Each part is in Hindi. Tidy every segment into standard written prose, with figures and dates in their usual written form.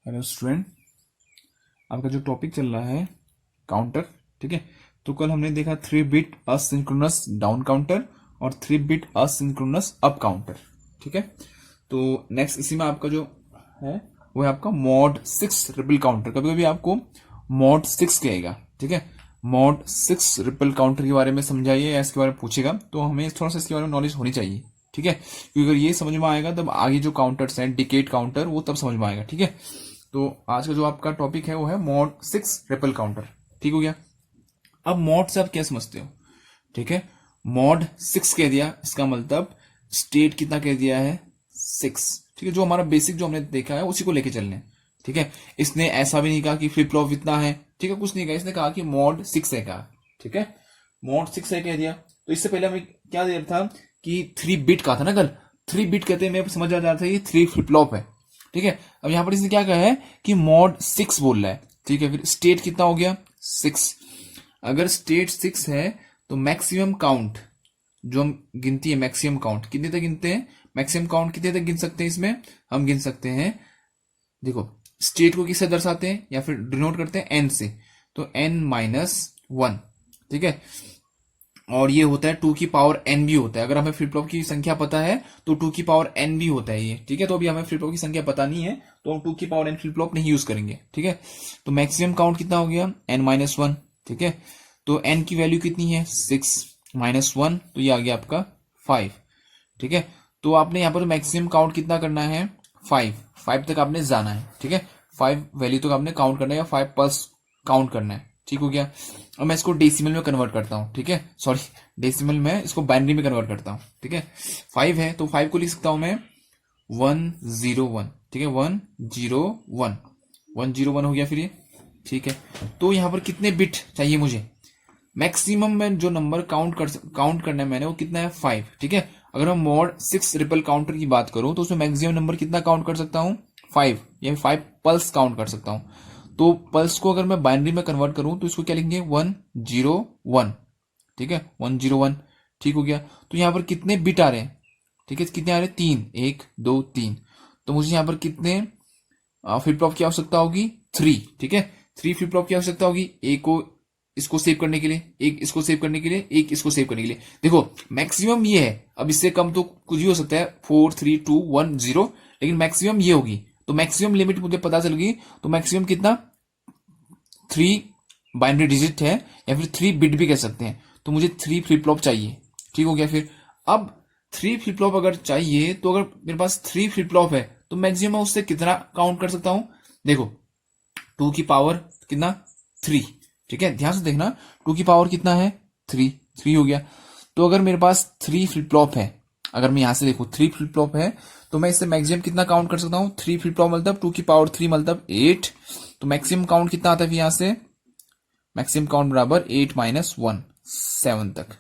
हेलो स्टूडेंट, आपका जो टॉपिक चल रहा है काउंटर। ठीक है, तो कल हमने देखा 3 बिट असिंक्रोनस डाउन काउंटर और 3 बिट असिंक्रोनस अप काउंटर। ठीक है, तो नेक्स्ट इसी में आपका जो है वो है आपका मॉड 6 रिपल काउंटर। कभी कभी आपको मॉड 6 कहेगा। ठीक है, मॉड 6 रिपल काउंटर के बारे में समझाइए या इसके बारे में पूछेगा, तो हमें थोड़ा सा इसके बारे में नॉलेज होनी चाहिए। ठीक है, क्योंकि अगर ये समझ में आएगा तब आगे जो काउंटर्स हैं डिकेड काउंटर वो तब समझ में आएगा। ठीक है, तो आज का जो आपका टॉपिक है वो है मॉड 6 रिपल काउंटर। ठीक हो गया। अब मॉड से आप क्या समझते हो? ठीक है, मॉड 6 कह दिया, इसका मतलब स्टेट कितना कह दिया है? 6। ठीक है, जो हमारा बेसिक जो हमने देखा है उसी को लेके चलने हैं। ठीक है, इसने ऐसा भी नहीं कहा कि फ्लिप फ्लॉप इतना है। ठीक है, कुछ नहीं कहा, इसने कहा कि मॉड 6 है कहा। ठीक है, मॉड 6 है कह दिया। तो इससे पहले हमें क्या दिया था कि 3 बिट का था ना कल। 3 बिट कहते हैं, मैं समझ आ जा रहा था ये 3 फ्लिप फ्लॉप है। ठीक है, अब यहां पर इसने क्या कहा है कि मॉड 6 बोल रहा है। ठीक है, फिर स्टेट कितना हो गया? 6। अगर स्टेट 6 है तो मैक्सिमम काउंट जो हम गिनती है, मैक्सिमम काउंट कितने तक गिनते हैं? मैक्सिमम काउंट कितने तक गिन सकते हैं? इसमें हम गिन सकते हैं, देखो स्टेट को किससे दर्शाते हैं या फिर डिनोट करते हैं? एन से। तो n-1। ठीक है, और ये होता है 2 की पावर n भी होता है। अगर हमें फ्लिप फ्लॉप की संख्या पता है तो 2 की पावर n भी होता है ये। ठीक है, तो अभी हमें फ्लिप फ्लॉप की संख्या पता नहीं है तो हम 2 की पावर n फ्लिप फ्लॉप नहीं यूज करेंगे। ठीक है, तो मैक्सिमम काउंट कितना हो गया? n-1। ठीक है, तो n की वैल्यू कितनी है? 6 -1, तो ये आ गया आपका 5। ठीक है, तो आपने यहाँ पर मैक्सिमम काउंट कितना करना है? 5 तक आपने जाना है। ठीक है, 5 वैल्यू तक आपने काउंट करना है या 5 पल्स काउंट करना है। ठीक हो गया। अब मैं इसको डेसिमल में कन्वर्ट करता हूँ। ठीक है, सॉरी, डेसिमल में इसको बाइनरी में कन्वर्ट करता हूँ। ठीक है, 5 है तो 5 को लिख सकता हूं मैं 101। ठीक है, 101 हो गया फिर ये। ठीक है, तो यहां पर कितने बिट चाहिए मुझे? मैक्सिमम में जो नंबर काउंट करना है मैंने वो कितना है? 5। ठीक है, अगर मैं मॉड 6 रिपल काउंटर की बात करूं तो उसमें मैक्सिमम नंबर कितना काउंट कर सकता हूं? 5, या 5 पल्स काउंट कर सकता हूं। तो पल्स को अगर मैं बाइनरी में कन्वर्ट करूं तो इसको क्या लिखेंगे? 101। ठीक है, 101। ठीक हो गया। तो यहां पर कितने बिट आ रहे हैं? ठीक है, कितने आ रहे हैं? 3, 1 2 3। तो मुझे यहां पर कितने फ्लिप फ्लॉप की आवश्यकता होगी? 3। ठीक है, 3 फ्लिप फ्लॉप की आवश्यकता होगी। एक को इसको सेव करने के लिए, एक इसको सेव करने के लिए, एक इसको सेव करने के लिए। देखो मैक्सिमम ये है, अब इससे कम तो कुछ भी हो सकता है, 4 3 2 1 0, लेकिन मैक्सिमम ये होगी। तो मैक्सिमम लिमिट मुझे पता चल गई। तो मैक्सिमम कितना? 3 बाइनरी डिजिट है या फिर 3 बिट भी कह सकते हैं। तो मुझे 3 फ्लिप फ्लॉप चाहिए। ठीक हो गया। फिर अब 3 फ्लिप फ्लॉप अगर चाहिए तो अगर मेरे पास 3 फ्लिप फ्लॉप है तो मैक्सिमम उससे कितना काउंट कर सकता हूं? देखो 2 की पावर कितना? 3। ठीक है, ध्यान से देखना, 2 की पावर कितना है? 3 हो गया। तो अगर मेरे पास 3 फ्लिप फ्लॉप है, अगर मैं यहां से देखू 3 फ्लिप फ्लॉप है तो मैं इससे मैक्सिमम कितना काउंट कर सकता हूं? 3 फ्लिप फ्लॉप मतलब 2 की पावर 3 मतलब 8। तो मैक्सिमम काउंट कितना आता है यहां से? मैक्सिमम काउंट बराबर 8 -1, 7 तक।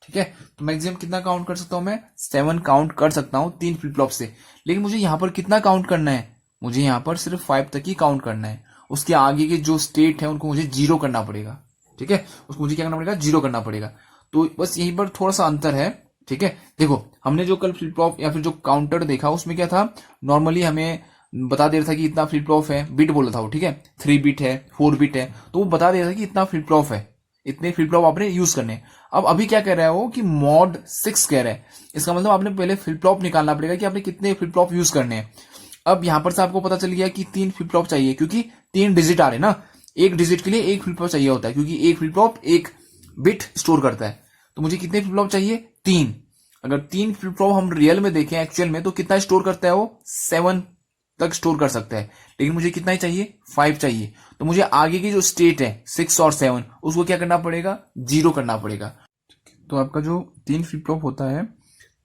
ठीक है, तो मैक्सिमम कितना काउंट कर सकता हूं मैं? 7 काउंट कर सकता हूं 3 फ्लिप फ्लॉप से। लेकिन मुझे यहां पर कितना काउंट करना है? मुझे यहां पर सिर्फ 5 तक ही काउंट करना है। उसके आगे के जो स्टेट है उनको मुझे 0 करना पड़ेगा। ठीक है, उसको मुझे क्या करना पड़ेगा? 0 करना पड़ेगा। तो बस यहीं पर थोड़ा सा अंतर है। ठीक है, देखो हमने जो कल फ्लिप फ्लॉप या फिर जो काउंटर देखा उसमें क्या था, नॉर्मली हमें बता दे रहा था कि इतना फ्लिप फ्लॉप है, बिट बोला था वो। ठीक है, 3 बिट है, 4 बिट है, तो वो बता दे रहा था कि इतना फ्लिप फ्लॉप है, इतने फ्लिप फ्लॉप आपने यूज करने हैं। अब अभी क्या कह रहा है वो कि मॉड 6 कह रहा है। इसका मतलब आपने पहले फ्लिप फ्लॉप निकालना पड़ेगा कि आपने कितने फ्लिप फ्लॉप यूज करने हैं। अब यहां पर से आपको पता चल गया कि 3 फ्लिप फ्लॉप चाहिए, क्योंकि 3 डिजिट आ रहे ना। एक डिजिट के लिए एक फ्लिप फ्लॉप चाहिए होता है, क्योंकि एक फ्लिप फ्लॉप एक बिट स्टोर करता है। तो मुझे कितने फ्लिप फ्लॉप चाहिए? 3। अगर 3 फ्लिप फ्लॉप हम रियल में देखें, एक्चुअल में, तो कितना स्टोर करता है वो? 7 तक स्टोर कर सकता है। लेकिन मुझे कितना ही चाहिए? 5 चाहिए। तो मुझे आगे की जो स्टेट है 6 और 7 उसको क्या करना पड़ेगा? 0 करना पड़ेगा। तो आपका जो 3 फ्लिप फ्लॉप होता है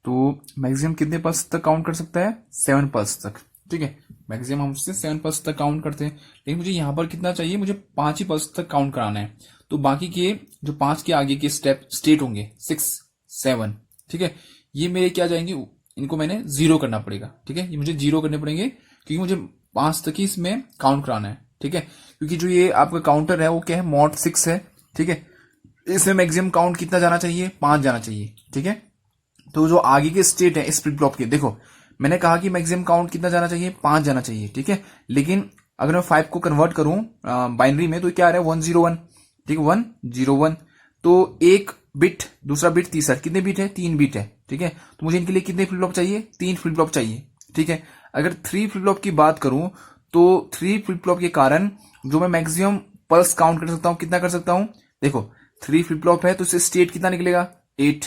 तो मैक्सिमम कितने पल्स तक काउंट कर सकता है? 7 पल्स तक। ठीक है, मैक्सिमम हम उससे 7 पल्स तक काउंट करते हैं। लेकिन मुझे यहां पर कितना चाहिए? मुझे 5 ही पल्स तक काउंट कराना है। तो बाकी के जो 5 के आगे के स्टेट होंगे 6 7, ठीक है, ये मेरे क्या जाएंगे? इनको मैंने 0 करना पड़ेगा। ठीक है, ये मुझे 0 करने पड़ेंगे क्योंकि मुझे 5 तक ही इसमें काउंट कराना है। ठीक है, क्योंकि जो ये आपका काउंटर है वो क्या है? मॉड 6 है। ठीक है, इसमें मैक्सिमम काउंट कितना जाना चाहिए? 5 जाना चाहिए। ठीक है, तो जो आगे के स्टेट है इस फ्लिप फ्लॉप के, देखो मैंने कहा कि मैक्सिमम काउंट कितना जाना चाहिए? 5 जाना चाहिए। ठीक है, लेकिन अगर मैं 5 को कन्वर्ट करूं बाइनरी में तो क्या आ रहा है 101, ठीक है 101। तो एक बिट, दूसरा बिट, तीसरा, कितने बिट है 3 बिट है, ठीक है। तो मुझे इनके लिए कितने फ्लिप फ्लॉप चाहिए 3 फ्लिप फ्लॉप चाहिए, ठीक है। अगर 3 फ्लिप फ्लॉप की बात करूं तो 3 फ्लिप फ्लॉप के कारण जो मैं मैक्सिमम पल्स काउंट कर सकता हूं, कितना कर सकता हूं, देखो 3 फ्लिप फ्लॉप है तो इससे स्टेट कितना निकलेगा 8,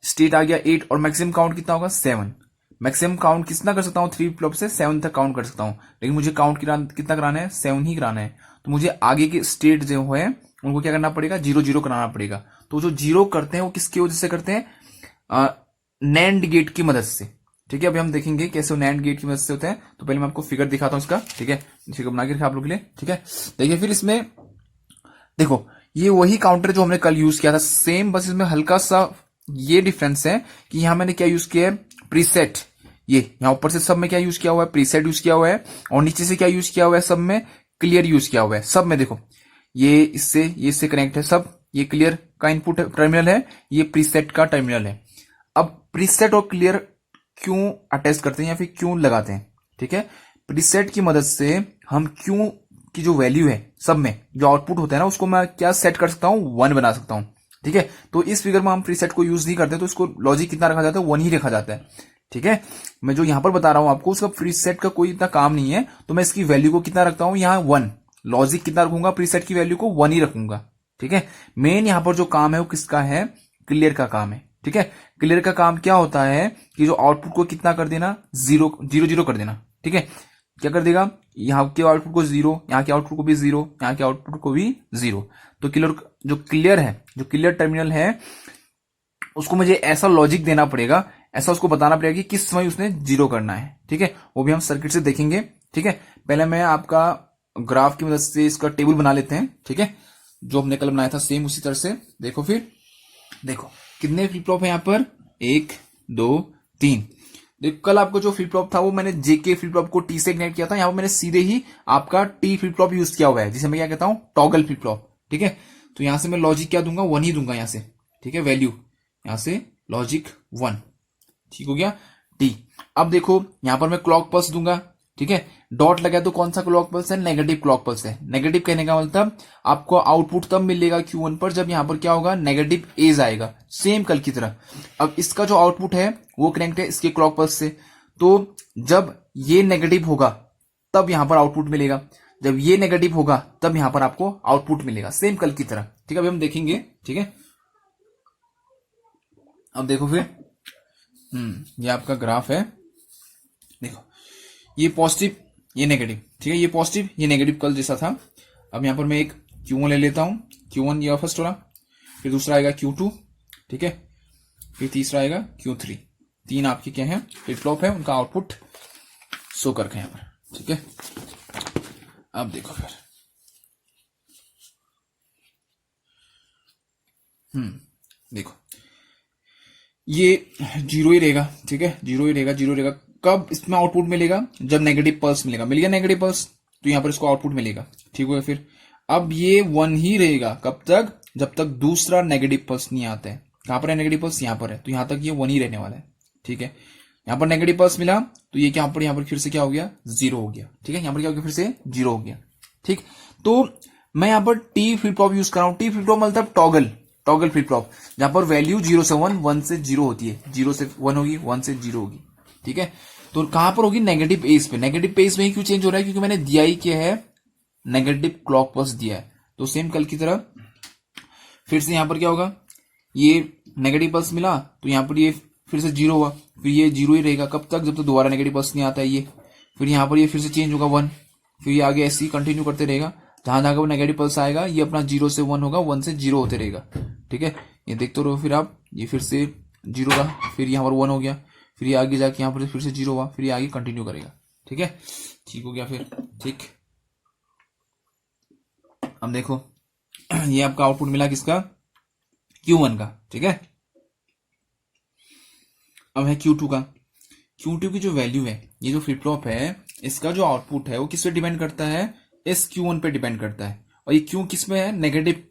स्टेट आ गया 8, और मैक्सिमम काउंट कितना होगा 7। मैक्सिमम काउंट कितना कर सकता हूँ 3 फ्लिप फ्लॉप से 7 तक काउंट कर सकता हूँ, लेकिन मुझे काउंट कितना कराना है 7 ही कराना है। तो मुझे आगे के स्टेट जो है उनको क्या करना पड़ेगा 0 0 कराना पड़ेगा। तो जो 0 करते हैं वो किसकी वजह से करते हैं, नैंड गेट की मदद से, ठीक है। अभी हम देखेंगे कैसे वो नैंड गेट की मदद से होते हैं। तो पहले मैं आपको फिगर दिखाता हूं इसका, ठीक है, फिगर बना के रखा आप लोग के लिए, ठीक है। देखिए फिर इसमें देखो ये वही काउंटर जो हमने कल यूज किया था सेम, बस इसमें हल्का सा ये डिफरेंस है कि यहां मैंने क्या यूज किया है प्रीसेट। ये यहां ऊपर से सब में क्या यूज किया हुआ है प्रीसेट यूज किया हुआ है, और नीचे से क्या यूज किया हुआ है सब में क्लियर यूज किया हुआ है। सब में देखो ये इससे कनेक्ट है सब, ये क्लियर का इनपुट टर्मिनल है, ये प्रीसेट का टर्मिनल है। अब प्रीसेट और क्लियर क्यों अटैच करते हैं या फिर क्यों लगाते हैं, ठीक है। प्रीसेट की मदद से हम क्यों की जो वैल्यू है सब में जो आउटपुट होता है ना उसको मैं क्या सेट कर सकता हूं 1 बना सकता हूं, ठीक है। तो इस फिगर में हम प्रीसेट को यूज नहीं करते तो इसको लॉजिक कितना रखा जाता है 1 ही रखा जाता है, ठीक है। मैं जो यहां पर बता रहा हूं आपको उसका प्रीसेट का कोई इतना काम नहीं है, तो मैं इसकी वैल्यू को कितना रखता हूं यहाँ 1, लॉजिक कितना रखूंगा प्रीसेट की वैल्यू को 1 ही रखूंगा, ठीक है। मेन यहां पर जो काम है वो किसका है क्लियर का काम है, ठीक है। क्लियर का काम क्या होता है कि जो आउटपुट को कितना कर देना 0 कर देना, ठीक है। क्या कर देगा यहाँ के आउटपुट को 0, यहाँ के आउटपुट को भी 0, यहाँ के आउटपुट को भी 0। तो क्लियर है, जो क्लियर टर्मिनल है उसको मुझे ऐसा लॉजिक देना पड़ेगा, ऐसा उसको बताना पड़ेगा कि किस समय उसने 0 करना है, ठीक है। वो भी हम सर्किट से देखेंगे, ठीक है। पहले मैं आपका ग्राफ की मदद से इसका टेबल बना लेते हैं, ठीक है। जो हमने कल बनाया था सेम उसी तरह से। देखो फिर देखो कितने फ्लिप फ्लॉप है यहाँ पर 1 2 3। देखो कल आपको जो फ्लिप फ्लॉप था वो मैंने जेके फ्लिप फ्लॉप को टी से कनेक्ट किया था, यहाँ पर मैंने सीधे ही आपका टी फ्लिप फ्लॉप यूज किया हुआ है जिसे मैं क्या कहता हूं टॉगल फ्लिप फ्लॉप, ठीक है। तो यहां से मैं लॉजिक क्या दूंगा 1 ही दूंगा यहां से, ठीक है। वैल्यू यहां से लॉजिक 1, ठीक हो गया टी। अब देखो यहां पर मैं क्लॉक पल्स दूंगा, ठीक है। डॉट लगा तो कौन सा क्लॉक पल्स है नेगेटिव क्लॉक पल्स है। नेगेटिव कहने का मतलब आपको आउटपुट तब मिलेगा Q1 पर जब यहां पर क्या होगा नेगेटिव एज आएगा, सेम कल की तरह। अब इसका जो आउटपुट है वो कनेक्ट है इसके क्लॉक पल्स से, तो जब ये नेगेटिव होगा तब यहां पर आउटपुट मिलेगा, जब ये नेगेटिव होगा तब यहां पर आपको आउटपुट मिलेगा, सेम कल की तरह, ठीक है। अभी हम देखेंगे, ठीक है। अब देखो फिर ये आपका ग्राफ है, देखो ये पॉजिटिव ये नेगेटिव, ठीक है। ये पॉजिटिव ये नेगेटिव कल जैसा था। अब यहां पर मैं एक Q1 ले लेता हूं, Q1 ये फर्स्ट वाला, फिर दूसरा आएगा Q2, ठीक है, फिर तीसरा आएगा Q3। 3 आपके क्या है फ्लिप फ्लॉप है, उनका आउटपुट शो करके यहां पर, ठीक है। अब देखो फिर देखो ये 0 ही रहेगा, ठीक है, 0 ही रहेगा, 0 रहेगा। कब इसमें आउटपुट मिलेगा जब नेगेटिव पल्स मिलेगा, मिल गया नेगेटिव पल्स तो यहां पर इसको आउटपुट मिलेगा, ठीक होगा। फिर अब ये 1 ही रहेगा कब तक जब तक दूसरा नेगेटिव पल्स नहीं आता है। कहां पर है नेगेटिव पल्स यहां पर है, तो यहां तक ये 1 ही रहने वाला है, ठीक है। यहां पर नेगेटिव पल्स मिला तो ये क्या यहां पर फिर से क्या हो गया 0 हो गया, ठीक है। यहां पर क्या हो गया फिर से 0 हो गया, ठीक। तो मैं यहां पर टी फ्लिप फ्लॉप यूज कर रहा हूं। टी फ्लिप फ्लॉप मतलब टॉगल फ्लिप फ्लॉप, जहां पर वैल्यू 0 से 1 1 से 0 होती है, 0 से 1 होगी 1 से 0 होगी, ठीक है। तो कहां पर होगी नेगेटिव एज पे। नेगेटिव पेज में ही क्यों चेंज हो रहा है क्योंकि मैंने दिया ही क्या है नेगेटिव क्लॉक पल्स दिया है। तो सेम कल की तरह फिर से यहां पर क्या होगा ये नेगेटिव पल्स मिला तो यहां पर ये फिर से 0 हुआ, फिर ये 0 ही रहेगा कब तक जब तक दोबारा नेगेटिव पल्स नहीं आता है ये। फिर यहां पर ये फिर से चेंज होगा 1, फिर ये आगे ऐसे ही कंटिन्यू करते रहेगा, जहां जहां वो नेगेटिव पल्स आएगा ये अपना 0 से 1 होगा, 1 से 0 होते रहेगा, ठीक है। ये देखते रहो फिर आप, ये फिर से 0 रहा, फिर यहाँ पर 1 हो गया, फिर ये आगे जाके यहाँ पर फिर से 0 हुआ, फिर ये आगे कंटिन्यू करेगा, ठीक है, ठीक हो गया फिर, ठीक। अब देखो ये आपका आउटपुट मिला किसका Q1 का, ठीक है। अब है Q2 का। Q2 की जो वैल्यू है ये जो फ्लिप फ्लॉप है इसका जो आउटपुट है वो किस पे डिपेंड करता है इस Q1 पे डिपेंड करता है, और ये Q किस में है नेगेटिव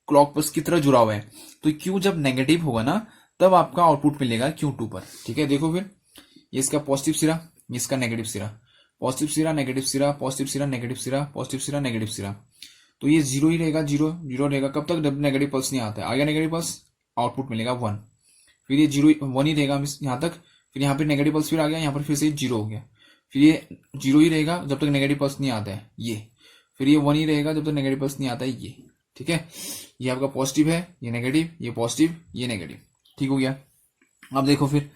क्लॉक पल्स की तरह जुड़ा हुआ है। तो Q जब नेगेटिव होगा ना तब आपका आउटपुट मिलेगा Q2 पर, ठीक है। देखो फिर ये इसका पॉजिटिव सिरा ये इसका नेगेटिव सिरा। पॉजिटिव सिरा नेगेटिव सिरा, पॉजिटिव सिरा नेगेटिव सिरा, पॉजिटिव सिरा नेगेटिव सिरा, तो ये जीरो ही रहेगा, जीरो जीरो रहेगा कब तक, जब नेगेटिव पल्स नहीं आता है। आ गया नेगेटिव पल्स, आउटपुट मिलेगा 1, फिर ये जीरो 1 ही रहेगा यहाँ तक, फिर यहाँ पे नेगेटिव पल्स फिर आ गया, यहाँ पर फिर से जीरो हो गया, फिर ये जीरो ही रहेगा जब तक नेगेटिव पल्स नहीं आता है ये, फिर ये 1 ही रहेगा जब तक नेगेटिव पल्स नहीं आता है ये। ठीक है, ये आपका पॉजिटिव है, ये नेगेटिव, ये पॉजिटिव, ये नेगेटिव। ठीक हो गया। अब देखो फिर,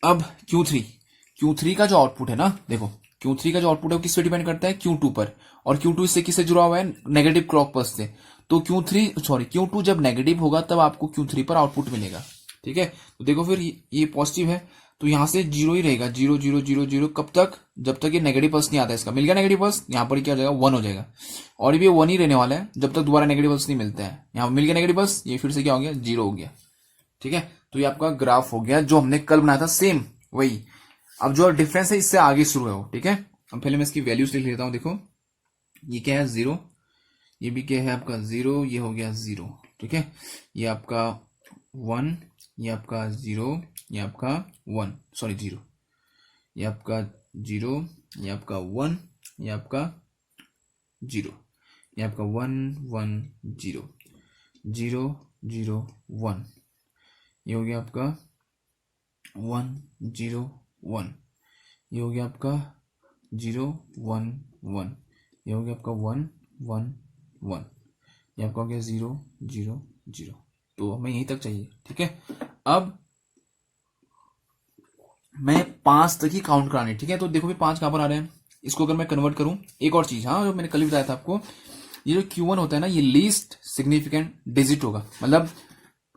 अब Q3 का जो आउटपुट है ना, देखो Q3 का जो आउटपुट है वो किस पे डिपेंड करता है, Q2 पर, और Q2 इससे किससे जुड़ा हुआ है, नेगेटिव क्लॉक पल्स से। तो Q2 जब नेगेटिव होगा तब आपको Q3 पर आउटपुट मिलेगा। ठीक है, तो देखो फिर ये पॉजिटिव है तो यहां से जीरो ही रहेगा, जीरो जीरो जीरो जीरो कब तक, जब तक ये नेगेटिव पल्स नहीं आता। इसका मिल गया नेगेटिव पल्स, यहाँ पर क्या हो जाएगा, 1 हो जाएगा, और भी 1 ही रहने वाला है जब तक दोबारा नेगेटिव पल्स नहीं मिलता है। यहाँ मिल गया नेगेटिव पल्स, ये फिर से क्या हो गया, जीरो हो गया। ठीक है, तो ये आपका ग्राफ हो गया जो हमने कल बनाया था, सेम वही। अब जो डिफरेंस है इससे आगे शुरू है वो। ठीक है, अब पहले मैं इसकी वैल्यूज लिख लेता हूं। देखो ये क्या है, 0, ये भी क्या है आपका 0, ये हो गया 0। ठीक है, ये आपका 1, ये आपका 0, ये आपका 1, सॉरी 0, ये आपका 0, ये आपका 1, ये आपका 0, ये आपका 1 1 0 0 0 1, ये हो गया आपका 1 0 1, ये हो गया आपका 0 1 1, ये हो गया आपका 1 1 1, ये आपका हो गया 0 0 0। तो हमें यहीं तक चाहिए। ठीक है, अब मैं 5 तक ही काउंट कराने। ठीक है, तो देखो भी 5 कहां पर आ रहे हैं, इसको अगर मैं कन्वर्ट करूं, एक और चीज, हाँ जो मैंने कल भी बताया था आपको, ये जो Q1 होता है ना, ये लीस्ट सिग्निफिकेंट डिजिट होगा। मतलब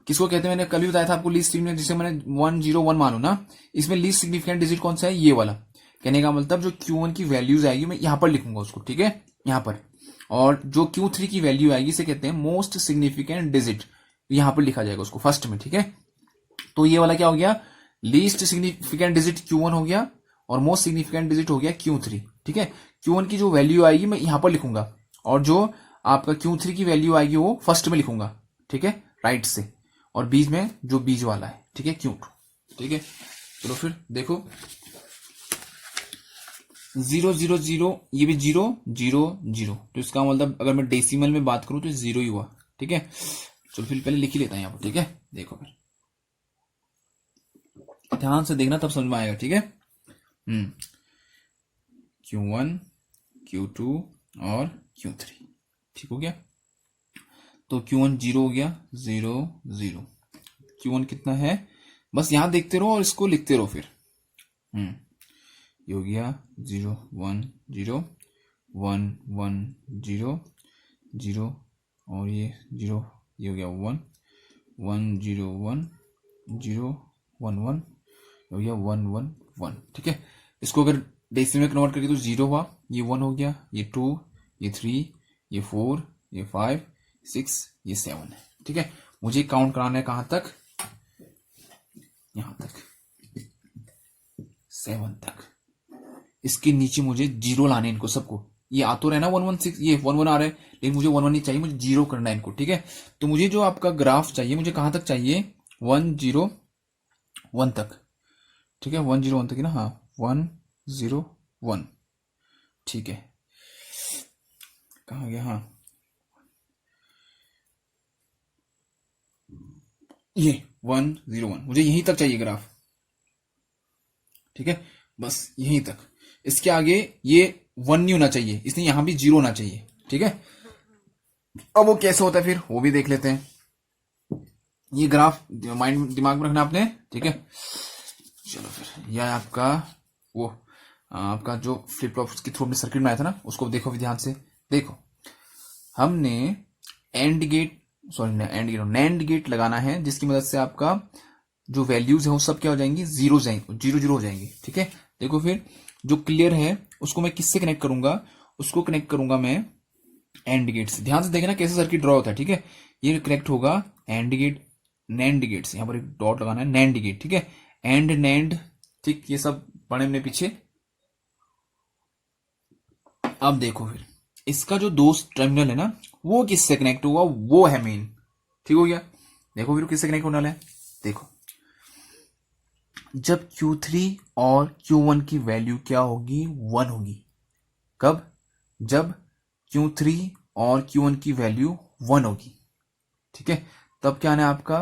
किसको कहते हैं, मैंने कल भी बताया था आपको, लीस्ट सिग्निफिकेंट, जिसे मैंने 1 0 1 मानू ना, इसमें लीस्ट सिग्निफिकेंट डिजिट कौन सा है, ये वाला। कहने का मतलब जो Q1 की वैल्यूज आएगी मैं यहां पर लिखूंगा उसको। ठीक है, यहां पर, और जो Q3 की वैल्यू आएगी इसे कहते हैं मोस्ट सिग्निफिकेंट डिजिट, यहां पर लिखा जाएगा उसको फर्स्ट में। ठीक है, तो ये वाला क्या हो गया, लीस्ट सिग्निफिकेंट डिजिट Q1 हो गया, और मोस्ट सिग्निफिकेंट डिजिट हो गया Q3। ठीक है, Q1 की जो वैल्यू आएगी मैं यहां पर लिखूंगा, और जो आपका Q3 की वैल्यू आएगी वो फर्स्ट में लिखूंगा। ठीक है, राइट से, और बीच में जो बीच वाला है। ठीक है, Q2। ठीक है, चलो फिर देखो 0 0 0, ये भी 0 0 0, तो इसका मतलब अगर मैं डेसिमल में बात करूं तो 0 ही हुआ। ठीक है, चलो फिर पहले लिख ही लेता हूं यहां पर। ठीक है, देखो फिर ध्यान से देखना तब समझ में आएगा। ठीक है, Q1 Q2 और Q3। ठीक हो गया, तो Q1 0 हो गया, 0 0। Q1 कितना है, बस यहां देखते रहो और इसको लिखते रहो फिर। ये हो गया 0 1 0 1 1 0 0, और ये 0, ये हो गया 1 1 0 1 0 1 1, हो गया 1 1 1। ठीक है, इसको अगर डेसिमल में कन्वर्ट करिए तो 0 हुआ, ये 1 हो गया, ये 2, ये 3, ये 4, ये 5 6, ये 7 है। ठीक है, मुझे काउंट कराना है कहां तक, यहां तक, 7 तक। इसके नीचे मुझे 0 लाने इनको सबको, ये आ तो रहे ना 1 1 6, ये 1 1 आ रहा है, लेकिन मुझे 1 1 नहीं चाहिए, मुझे 0 करना है इनको। ठीक है, तो मुझे जो आपका ग्राफ चाहिए, मुझे कहां तक चाहिए, 1 0 1 तक। ठीक है, 1 0 1 तक ही ना, हाँ 1 0 1। ठीक है, कहा गया, हाँ ये 1 0 1, मुझे यहीं तक चाहिए ग्राफ। ठीक है, बस यहीं तक, इसके आगे ये 1 नहीं होना चाहिए, इसलिए यहां भी 0 होना चाहिए। ठीक है, अब वो कैसे होता है फिर वो भी देख लेते हैं। ये ग्राफ दिमाग में रखना आपने। ठीक है, चलो फिर यह आपका वो आपका जो फ्लिप फ्लॉप के थ्रू अपने सर्किट में आया था ना, उसको देखो भी ध्यान से। देखो हमने AND gate, sorry NAND gate लगाना है, जिसकी मदद से आपका जो वैल्यूज है वो सब क्या हो जाएंगी, 0 जाएंगे, 0 0 हो जाएंगी। ठीक है, देखो फिर जो क्लियर है उसको मैं किससे कनेक्ट करूंगा, उसको कनेक्ट करूंगा मैं एंड गेट से। ध्यान से देखना कैसे सर्किट ड्रॉ होता है। ठीक है, ये कनेक्ट होगा एंड गेट नैंड गेट से, यहां पर एक डॉट लगाना है, नैंड गेट। ठीक है, एंड नैंड, ठीक, ये सब पढ़े हमने पीछे। अब देखो फिर इसका जो दो टर्मिनल है ना, वो किससे कनेक्ट हुआ, वो है मेन। ठीक हो गया, देखो फिर किससे कनेक्ट होने वाला है। देखो जब Q3 और Q1 की वैल्यू क्या होगी, 1 होगी। कब? जब Q3 और Q1 की वैल्यू 1 होगी, ठीक है। तब क्या आना है आपका,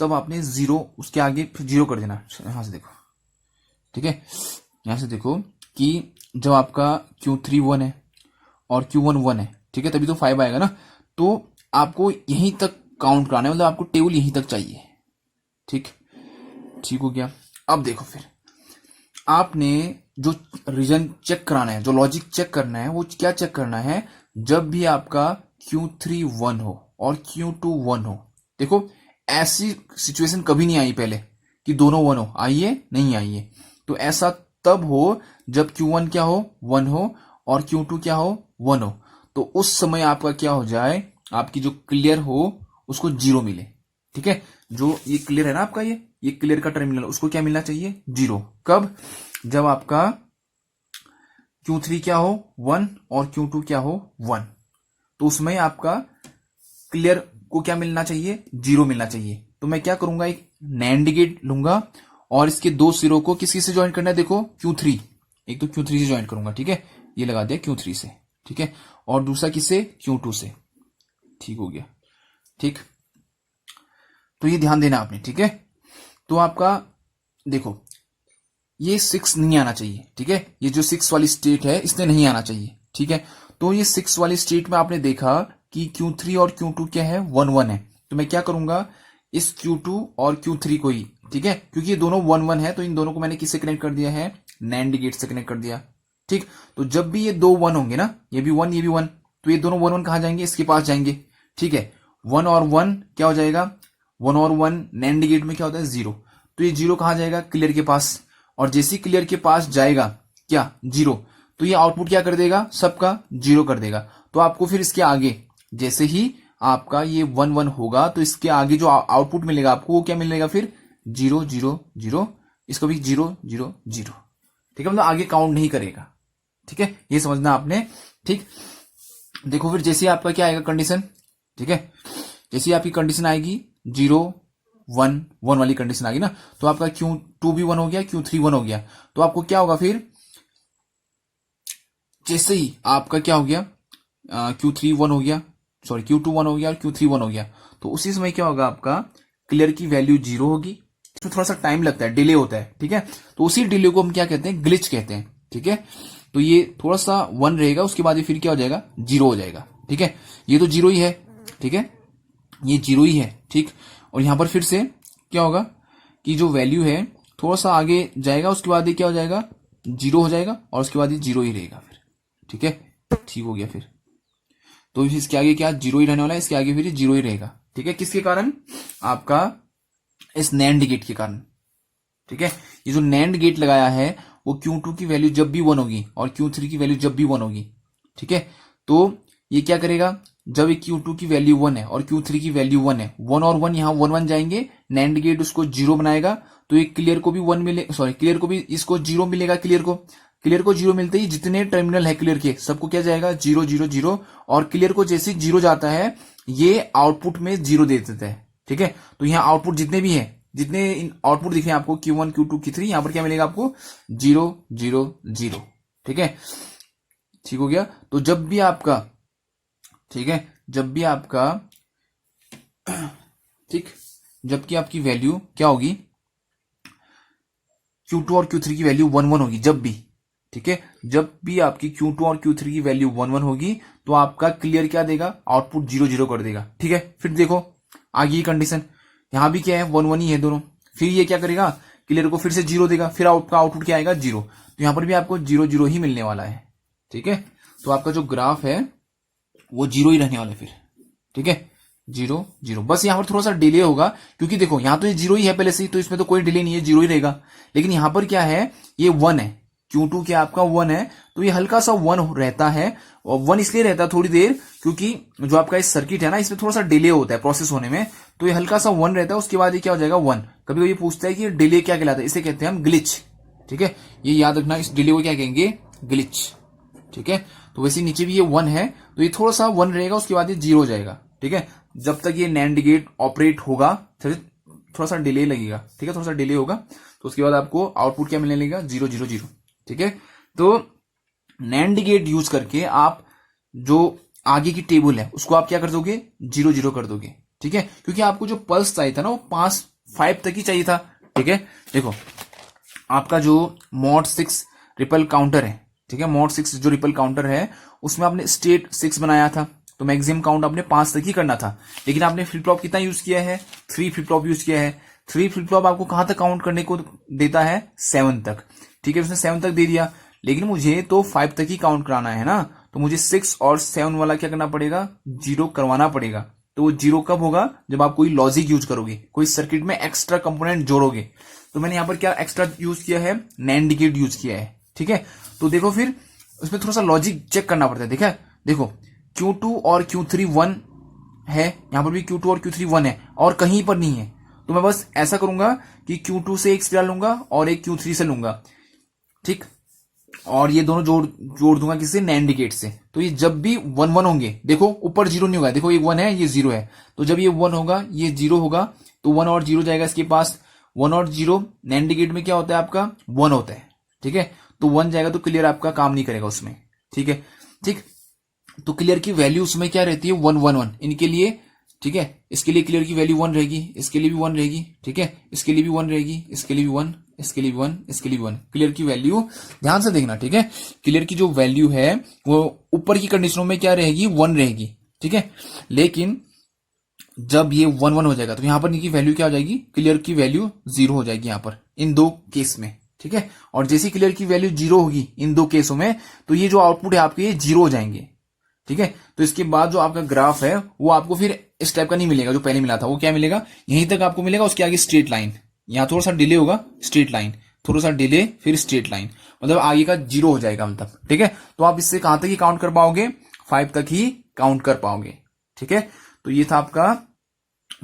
तब आपने जीरो उसके आगे फिर जीरो कर देना। यहां से देखो, ठीक है, यहां से देखो कि जब आपका Q3 1 है और Q1 1 है, ठीक है, तभी तो 5 आएगा ना। तो आपको यहीं तक काउंट कराना है, मतलब आपको टेबल यहीं तक चाहिए। ठीक ठीक हो गया। अब देखो फिर आपने जो रीजन चेक कराना है, जो लॉजिक चेक करना है, वो क्या चेक करना है, जब भी आपका Q3 1 हो और Q2 1 हो। देखो ऐसी सिचुएशन कभी नहीं आई पहले कि दोनों 1 हो, आई है? नहीं आई है। तो ऐसा तब हो जब Q1 क्या हो, 1 हो, और Q2 क्या हो, 1 हो। तो उस समय आपका क्या हो जाए, आपकी जो क्लियर हो उसको जीरो मिले। ठीक है, जो ये क्लियर है ना आपका, ये क्लियर का टर्मिनल, उसको क्या मिलना चाहिए, जीरो। कब? जब आपका Q3 क्या हो, 1, और Q2 क्या हो, 1। तो उसमें आपका क्लियर को क्या मिलना चाहिए, जीरो मिलना चाहिए। तो मैं क्या करूंगा, एक नैंड गेट लूंगा और इसके दो सिरों को किसी से ज्वाइन करना है, देखो Q3, एक तो Q3 से ज्वाइन करूंगा, ठीक है, ये लगा दिया Q3 से, ठीक है, और दूसरा किससे, Q2 से। ठीक हो गया। ठीक, तो ये ध्यान देना आपने, ठीक है। तो आपका देखो ये 6 नहीं आना चाहिए, ठीक है, ये जो 6 वाली स्टेट है इसने नहीं आना चाहिए, ठीक है। तो ये 6 वाली स्टेट में आपने देखा कि Q3 और Q2 क्या है, 1 1 है। तो मैं क्या करूंगा, इस Q2 और Q3 को ही, ठीक है, क्योंकि ये दोनों 1 1 है, तो इन दोनों को मैंने किससे कनेक्ट कर दिया है, नैंड गेट से कनेक्ट कर दिया। ठीक, तो जब भी ये दो 1 होंगे ना, ये भी 1 ये भी 1, तो ये दोनों 1 1 कहां जाएंगे, इसके पास जाएंगे। ठीक है, 1 और 1 क्या हो जाएगा, 1 और 1 नैंड गेट में क्या होता है, जीरो। तो ये जीरो कहां जाएगा, क्लियर के पास, और जैसे ही क्लियर के पास जाएगा क्या, जीरो, तो ये आउटपुट क्या कर देगा, सबका जीरो कर देगा। तो आपको फिर इसके आगे जैसे ही आपका ये 1 1 होगा, तो इसके आगे जो आउटपुट मिलेगा आपको वो क्या मिलेगा, फिर 0 0 0, इसको भी 0 0 0। ठीक है, मतलब आगे काउंट नहीं करेगा। ठीक है, ये समझना आपने। ठीक, देखो फिर जैसे आपका क्या आएगा कंडीशन, ठीक है, जैसे आपकी कंडीशन आएगी 0 1 1 वाली कंडीशन आ गई ना, तो आपका Q2 भी 1 हो गया, Q3 1 हो गया। तो आपको क्या होगा फिर, जैसे ही आपका क्या हो गया, Q3 1 हो गया, सॉरी Q2 1 हो गया और Q3 1 हो गया, तो उसी समय क्या होगा, आपका क्लियर की वैल्यू जीरो होगी। इसमें थोड़ा सा टाइम लगता है, डिले होता है, ठीक है, तो उसी डिले को हम क्या कहते हैं, ग्लिच कहते हैं। ठीक है, तो ये थोड़ा सा 1 रहेगा, उसके बाद ये फिर क्या हो जाएगा, जीरो हो जाएगा। ठीक है, ये तो जीरो ही है, ठीक है, ये जीरो ही है। ठीक, और यहां पर फिर से क्या होगा कि जो वैल्यू है थोड़ा सा आगे जाएगा, उसके बाद ये क्या हो जाएगा, जीरो हो जाएगा, और उसके बाद ये जीरो ही रहेगा फिर। ठीक है, ठीक हो गया फिर। तो इसके आगे क्या, जीरो ही रहने वाला है, इसके आगे फिर जीरो ही रहेगा। ठीक है, किसके कारण, आपका इस नैंड गेट के कारण। ठीक है, ये जो नैंड गेट लगाया है वो Q2 की वैल्यू जब भी 1 होगी और Q3 की वैल्यू जब भी 1 होगी, ठीक है, तो ये क्या करेगा, जब ये Q2 की वैल्यू 1 है और Q3 की वैल्यू 1 है, 1 और 1 यहां 1 1 जाएंगे, नैंड गेट उसको जीरो बनाएगा, तो ये क्लियर को भी 1 मिले, सॉरी क्लियर को भी इसको जीरो मिलेगा, क्लियर को जीरो मिलते ही जितने टर्मिनल है क्लियर के सबको क्या जाएगा, 0 0 0, और क्लियर को जैसे जीरो जाता है ये आउटपुट में जीरो दे देता है। ठीक है, तो यहाँ आउटपुट जितने भी है, जितने आउटपुट दिख रहे हैं आपको, Q1 Q2 Q3, यहां पर क्या मिलेगा आपको, 0 0 0। ठीक है, ठीक हो गया। तो जब भी आपका, ठीक है, जब भी आपका, ठीक, जबकि आपकी वैल्यू क्या होगी, Q2 और Q3 की वैल्यू 1 1 होगी, जब भी, ठीक है, जब भी आपकी Q2 और Q3 की वैल्यू 1 1 होगी, तो आपका क्लियर क्या देगा, आउटपुट 0 0 कर देगा। ठीक है, फिर देखो आगे कंडीशन, यहां भी क्या है, 1 1 ही है दोनों, फिर ये क्या करेगा, क्लियर को फिर से जीरो देगा, फिर आपका आउटपुट क्या आएगा, जीरो। तो यहां पर भी आपको 0 0 ही मिलने वाला है। ठीक है, तो आपका जो ग्राफ है वो जीरो ही रहने वाला है फिर। ठीक है, 0 0, बस यहां पर थोड़ा सा डिले होगा, क्योंकि देखो यहां तो ये जीरो ही है पहले से ही, तो इसमें तो कोई डिले नहीं है, जीरो ही रहेगा। लेकिन यहां पर क्या है, ये 1 है, Q2 क्या आपका 1 है, तो ये हल्का सा 1 रहता है, और 1 इसलिए रहता है थोड़ी देर, क्योंकि जो आपका इस सर्किट है ना, इसमें थोड़ा सा डिले होता है प्रोसेस होने में, तो ये हल्का सा 1 रहता है, उसके बाद ये क्या हो जाएगा, 1। कभी कभी पूछता है कि डिले क्या कहलाता है, इसे कहते हैं हम ग्लिच। ठीक है, ये याद रखना, इस डिले को क्या कहेंगे, ग्लिच। ठीक है, तो वैसे नीचे भी ये 1 है, तो ये थोड़ा सा 1 रहेगा, उसके बाद ये जीरो हो जाएगा। ठीक है, जब तक ये नैंड गेट ऑपरेट होगा, फिर थोड़ा सा डिले लगेगा, ठीक है, थोड़ा सा डिले होगा, तो उसके बाद आपको आउटपुट क्या मिलने लगेगा, 0 0 0, ठीक है। तो नैंड गेट यूज करके आप जो आगे की टेबल है उसको आप क्या कर दोगे, 0 0 कर दोगे, ठीक है, क्योंकि आपको जो पल्स चाहिए था ना वो 5 तक ही चाहिए था, ठीक है। देखो आपका जो मॉड 6 रिपल काउंटर है, ठीक है, मॉड 6 जो रिपल काउंटर है उसमें आपने स्टेट 6 बनाया था, तो मैक्सिमम काउंट आपने 5 तक ही करना था, लेकिन आपने फ्लिप फ्लॉप कितना यूज किया है, 3 फ्लिप फ्लॉप यूज किया है। 3 फ्लिप फ्लॉप आपको कहां तक काउंट करने को देता है, 7 तक, ठीक है, उसने 7 तक दे दिया, लेकिन मुझे तो 5 तक ही काउंट कराना है ना, तो मुझे 6 और 7 वाला क्या करना पड़ेगा, 0 करवाना पड़ेगा। तो वो 0 कब होगा, जब आप कोई लॉजिक यूज करोगे, कोई सर्किट में एक्स्ट्रा कंपोनेंट जोड़ोगे। तो मैंने यहां पर क्या एक्स्ट्रा यूज किया है, नैंड गेट यूज किया है, ठीक है। तो देखो फिर उसमें थोड़ा सा लॉजिक चेक करना पड़ता है, देखा, देखो Q2 और Q3 1 है, यहां पर भी Q2 और Q3 1 है, और कहीं पर नहीं है, तो मैं बस ऐसा करूंगा कि Q2 से एक सिरा लूंगा और एक Q3 से लूंगा, ठीक, और ये दोनों जोड़ दूंगा किससे, नैंड गेट से। तो ये जब भी 1 1 होंगे, देखो ऊपर 0 नहीं होगा, देखो ये 1 है, ये 0 है, तो जब ये 1 होगा ये 0 होगा, तो 1 और 0 जाएगा इसके पास, 1 और 0 नैंड गेट में क्या होता है आपका, 1 होता है, ठीक है, तो 1 जाएगा तो क्लियर आपका काम नहीं करेगा उसमें, ठीक है, ठीक। तो क्लियर की वैल्यू उसमें क्या रहती है, 1 1 1 इनके लिए, ठीक है, इसके लिए क्लियर की वैल्यू 1 रहेगी, इसके लिए भी 1 रहेगी, ठीक है, इसके लिए भी 1 रहेगी, इसके लिए भी 1, इसके लिए भी 1, इसके लिए भी 1, क्लियर की वैल्यू ध्यान से देखना, ठीक है। क्लियर की जो वैल्यू है वो ऊपर की कंडीशनों में क्या रहेगी, 1 रहेगी, ठीक है, लेकिन जब ये 1 1 हो जाएगा तो यहां पर इनकी वैल्यू क्या हो जाएगी, क्लियर की वैल्यू 0 हो जाएगी यहां पर, इन दो केस में, ठीक है। और जैसे क्लियर की वैल्यू 0 होगी इन दो केसों में, तो ये जो आउटपुट है आपके ये 0 हो जाएंगे, ठीक है। तो इसके बाद जो आपका ग्राफ है वो आपको फिर इस टाइप का नहीं मिलेगा जो पहले मिला था, वो क्या मिलेगा, यहीं तक आपको मिलेगा, उसके आगे स्ट्रेट लाइन, यहां थोड़ा सा डिले होगा, स्ट्रेट लाइन, थोड़ा सा डिले, फिर स्ट्रेट लाइन, मतलब आगे का 0 हो जाएगा, मतलब, ठीक है। तो आप इससे कहां तक ही काउंट कर पाओगे, 5 तक ही काउंट कर पाओगे, ठीक है। तो ये था आपका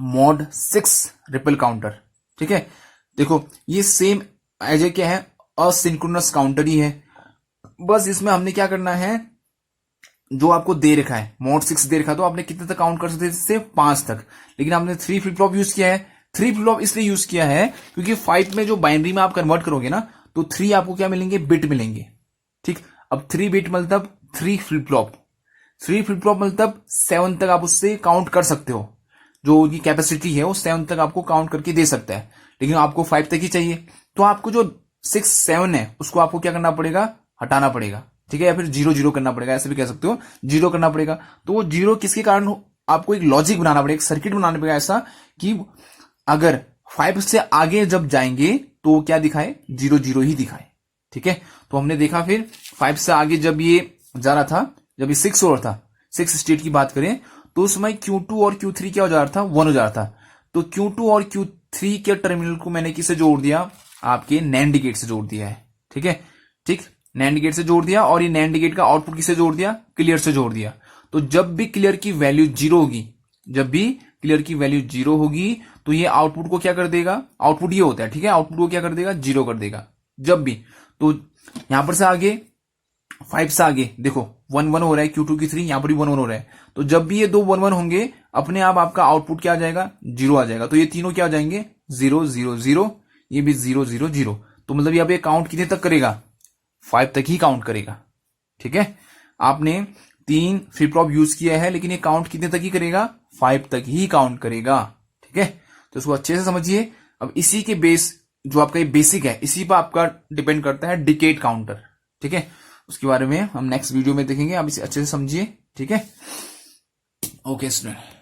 मॉड 6 रिपल काउंटर, ठीक है। देखो ये सेम एज ए क्या है, असिंक्रोनस काउंटर ही है, बस इसमें हमने क्या करना है, जो आपको दे रखा है मॉड 6 दे रखा, तो आपने कितने तक काउंट कर सकते थे, 5 तक, लेकिन आपने 3 फ्लिप फ्लॉप यूज किया है। 3 फ्लिप फ्लॉप इसलिए यूज किया है क्योंकि 5 में जो बाइनरी में आप कन्वर्ट करोगे ना, तो 3 आपको क्या मिलेंगे, बिट मिलेंगे, ठीक। अब 3 बिट मतलब 3 फ्लिप फ्लॉप, 3 फ्लिप फ्लॉप मतलब 7 तक आप उससे काउंट कर सकते हो, जो उनकी कैपेसिटी है वो 7 तक आपको काउंट करके दे सकता है, लेकिन आपको 5 तक ही चाहिए, तो आपको जो 6 7 है उसको आपको क्या करना पड़ेगा, हटाना पड़ेगा, ठीक है, या फिर 0 0 करना पड़ेगा, ऐसे भी कह सकते हो, 0 करना पड़ेगा। तो वो 0 किसके कारण, आपको एक लॉजिक बनाना पड़ेगा, एक सर्किट बनाना पड़ेगा ऐसा कि अगर 5 से आगे जब जाएंगे तो क्या दिखाए, 0 0 ही दिखाए, ठीक है। तो हमने देखा फिर 5 से आगे जब ये जा रहा था, जब ये 6 हो रहा था, 6 स्टेट की बात करें, तो उस समय Q2 और Q3 क्या हो जा रहा था, 1 हो जा रहा था। तो Q2 और Q3 के टर्मिनल को मैंने किससे जोड़ दिया, आपके नैंड गेट से जोड़ दिया है, ठीक है, ठीक, नैंड गेट से जोड़ दिया, और ये नैंड गेट का आउटपुट किससे जोड़ दिया, क्लियर से जोड़ दिया। तो जब भी क्लियर की वैल्यू 0 होगी, जब भी क्लियर की वैल्यू 0 होगी, तो ये आउटपुट को क्या कर देगा, आउटपुट ये होता है, ठीक है, आउटपुट को क्या कर देगा, 0 कर देगा जब भी। तो यहां पर से आगे 5 से आगे देखो 1 1 हो रहा है, Q2 Q3 यहां पर भी 1 1 हो रहा है, तो जब भी ये दो 1 1 होंगे, अपने आप आपका आउटपुट क्या आ जाएगा, 0 आ जाएगा। तो ये तीनों क्या हो जाएंगे, 0 0 0, ये भी 0 0 0, तो मतलब ये आप ये काउंट कितने तक करेगा, 5 तक ही काउंट करेगा, ठीक है। आपने 3 फ्लिप फ्लॉप यूज किया है, लेकिन ये काउंट कितने तक ही करेगा, 5 तक ही काउंट करेगा, ठीक है। तो इसको अच्छे से समझिए। अब इसी के बेस, जो आपका ये बेसिक है, इसी पर आपका डिपेंड करता है डिकेड काउंटर, ठीक है, उसके बारे में हम नेक्स्ट वीडियो में देखेंगे। आप इसे अच्छे से समझिए, ठीक है। Okay student.